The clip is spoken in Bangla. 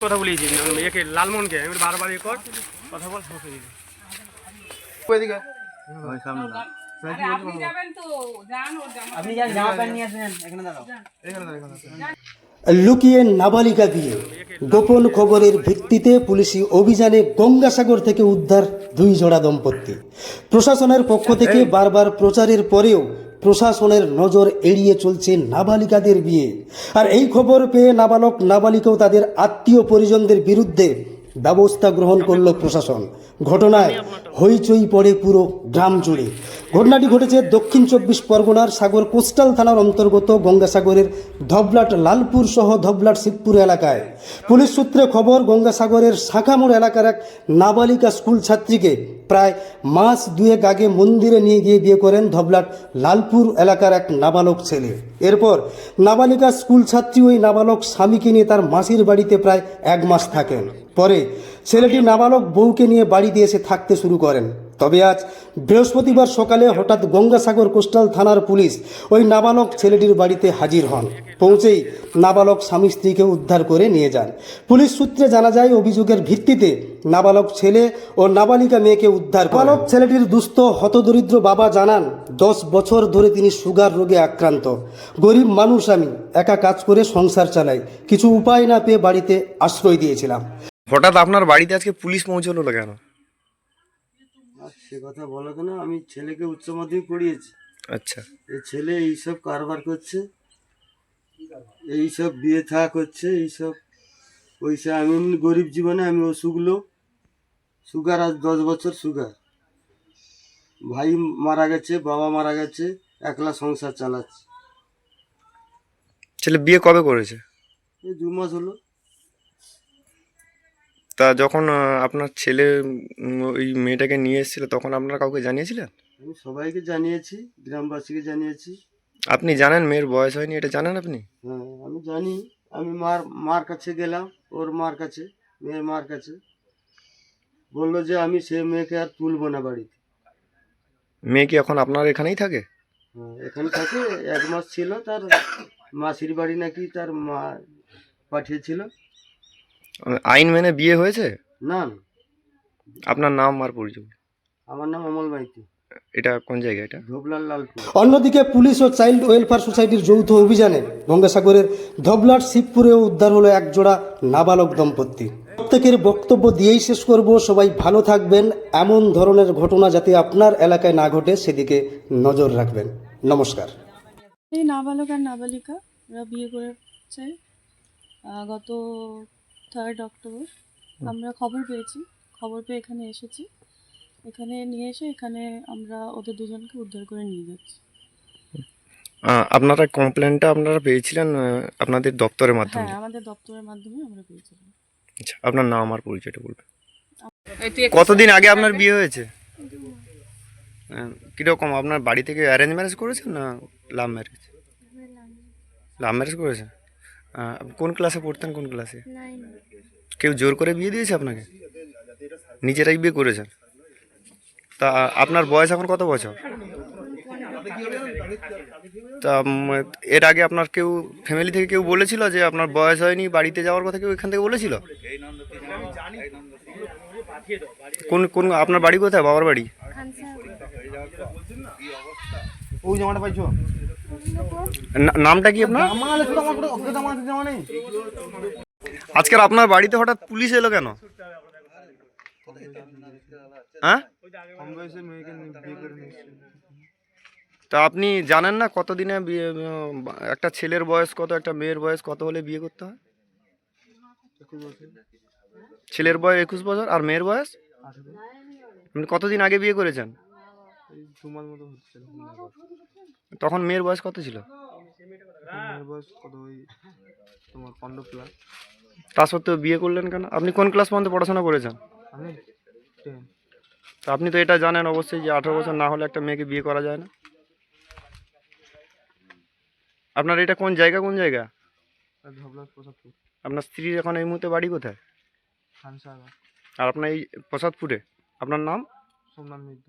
কথা বলিয়েছি একে লালমোহনকে আমি বারবার কর কথা বল লুকিয়ে নাবালিকা বিয়ে গোপন খবরের ভিত্তিতে পুলিশি অভিযানে গঙ্গাসাগর থেকে উদ্ধার 2 জোড়া দম্পতি। প্রশাসনের পক্ষ থেকে বারবার প্রচারের পরেও প্রশাসনের নজর এড়িয়ে চলছে নাবালিকাদের বিয়ে। আর এই খবর পেয়ে নাবালক নাবালিকাও তাদের আত্মীয় পরিজনদের বিরুদ্ধে ব্যবস্থা গ্রহণ করল প্রশাসন। ঘটনায় হইচই পড়ে পুরো গ্রাম জুড়ে। ঘটনাটি ঘটেছে দক্ষিণ 24 পরগনার সাগর কোস্টাল থানার অন্তর্গত গঙ্গাসাগরের ধবলাট লালপুর সহ ধবলাট শিবপুর এলাকায়। পুলিশ সূত্রে খবর, গঙ্গাসাগরের শাখামোড় এলাকার এক নাবালিকা স্কুল ছাত্রীকে প্রায় মাস 2 আগে মন্দিরে নিয়ে গিয়ে বিয়ে করেন ধবলাট লালপুর এলাকার এক নাবালক ছেলে। এরপর নাবালিকা স্কুল ছাত্রী ওই নাবালক স্বামীকে নিয়ে তার মাসির বাড়িতে প্রায় 1 মাস থাকেন। পরে ছেলেটি নাবালক বউকে নিয়ে বাড়িতে এসে থাকতে শুরু করেন। তবে আজ বৃহস্পতিবার সকালে হঠাৎ গঙ্গাসাগর কোস্টাল থানার পুলিশ ওই নাবালক ছেলেটির বাড়িতে হাজির হন। পৌঁছেই নাবালক স্বামী স্ত্রীকে উদ্ধার করে নিয়ে যান। পুলিশ সূত্রে জানা যায়, অভিযোগের ভিত্তিতে নাবালক ছেলে ও নাবালিকা মেয়েকে উদ্ধার করেন। নাবালক ছেলেটির দুস্থ হতদরিদ্র বাবা জানান, 10 বছর ধরে তিনি সুগার রোগে আক্রান্ত। গরিব মানুষ আমি, একা কাজ করে সংসার চালাই, কিছু উপায় না পেয়ে বাড়িতে আশ্রয় দিয়েছিলাম। হঠাৎ আপনার বাড়িতে আজকে পুলিশ পৌঁছলো কেন? সে কথা বলো কেন, আমি ছেলেকে উচ্চ মাধ্যমিক পড়িয়েছি। আচ্ছা, এই ছেলে এইসব কারবার করছে, এইসব বিয়ে থা করছে, এইসব পয়সা। আমি এমনি গরিব জীবনে, আমি অসুখ লোক, সুগার, আজ 10 বছর সুগার। ভাই মারা গেছে, বাবা মারা গেছে, একলা সংসার চালাচ্ছে। ছেলে বিয়ে কবে করেছে? এই 2 মাস হলো। তা যখন আপনার ছেলে ওই মেয়েটাকে নিয়ে এসেছিল তখন আপনারা কাউকে জানিয়েছিলেন? আমি সবাইকে জানিয়েছি, গ্রামবাসীকে জানিয়েছি। আপনি জানেন মেয়ের বয়স হয়নি, এটা জানেন আপনি? হ্যাঁ, আমি জানি। আমি মার কাছে গেলাম, ওর মার কাছে, মেয়ের মার কাছে। বললো যে আমি সে মেয়েকে আর তুলবো না বাড়িতে। মেয়ে কি এখন আপনার এখানেই থাকে? হ্যাঁ, এখানে থাকে। 1 মাস ছিল, তার মাসির বাড়ি নাকি তার মা পাঠিয়েছিল। আইন মেনে বিয়ে হয়েছে? না না, আপনার নাম আর পরিচয়? আমার নাম অমল মাইতি। এটা কোন জায়গা এটা? ধোবলাল লালপুর। অন্যদিকে পুলিশ ও চাইল্ড ওয়েলফেয়ার সোসাইটির যৌথ অভিযানে গঙ্গাসাগরের ধবলাট শিবপুরেও উদ্ধার হলো 1 জোড়া নাবালক দম্পতি। প্রত্যেকের বক্তব্য দিয়েই শেষ করব। সবাই ভালো থাকবেন। এমন ধরনের ঘটনা যাতে আপনার এলাকায় না ঘটে সেদিকে নজর রাখবেন। নমস্কার। এই নাবালক আর নাবালিকা ওরা বিয়ে করেছে গত 3 অক্টোবর। আমরা খবর পেয়েছি, খবর পেয়ে এখানে এসেছি। এখানে নিয়ে এসে এখানে আমরা ওদের দুজনকে উদ্ধার করে নিয়ে যাচ্ছি। আপনারা কমপ্লেনটা আপনারা পেয়েছিলেন আপনাদের দপ্তরের মাধ্যমে? হ্যাঁ, আমাদের দপ্তরের মাধ্যমে আমরা পেয়েছিলাম। আচ্ছা, আপনার নাম আর পরিচয়টা বলবেন। কতদিন আগে আপনার বিয়ে হয়েছে? কীরকম, আপনার বাড়ি থেকে অ্যারেঞ্জ ম্যারেজ করেছেন না লাভ ম্যারেজ? লাভ ম্যারেজ করেছেন। কোন ক্লাসে পড়তেন, কোন ক্লাসে? কেউ জোর করে বিয়ে দিয়েছে আপনাকে? নিজেরাই বিয়ে করেছেন? তা আপনার বয়স এখন কত বছর? তা এর আগে আপনার কেউ ফ্যামিলি থেকে কেউ বলেছিল যে আপনার বয়স হয়নি, বাড়িতে যাওয়ার কথা কেউ এখান থেকে বলেছিল? কোন কোন আপনার বাড়ি কোথায়, বাবার বাড়ি? নামটা কি আপনার? আজকের আপনার বাড়িতে হঠাৎ পুলিশ এলো কেন? হ্যাঁ, তা আপনি জানেন না কতদিনে বিয়ে, একটা ছেলের বয়স কত, একটা মেয়ের বয়স কত হলে বিয়ে করতে হয়? ছেলের বয়স 21 বছর আর মেয়ের বয়স? আপনি কতদিন আগে বিয়ে করেছেন? তখন মেয়ের বয়স কত ছিল? তা সত্ত্বেও বিয়ে করলেন কেন? আপনি কোন ক্লাস পর্যন্ত পড়াশোনা করেছেন? তা আপনি তো এটা জানেন অবশ্যই যে 18 বছর না হলে একটা মেয়েকে বিয়ে করা যায় না। আপনার এটা কোন জায়গা, কোন জায়গা? আপনার স্ত্রীর এখন এই মুহূর্তে বাড়ি কোথায়? আর আপনার এই প্রসাদপুরে? আপনার নাম? সোমনাথ মিত্র।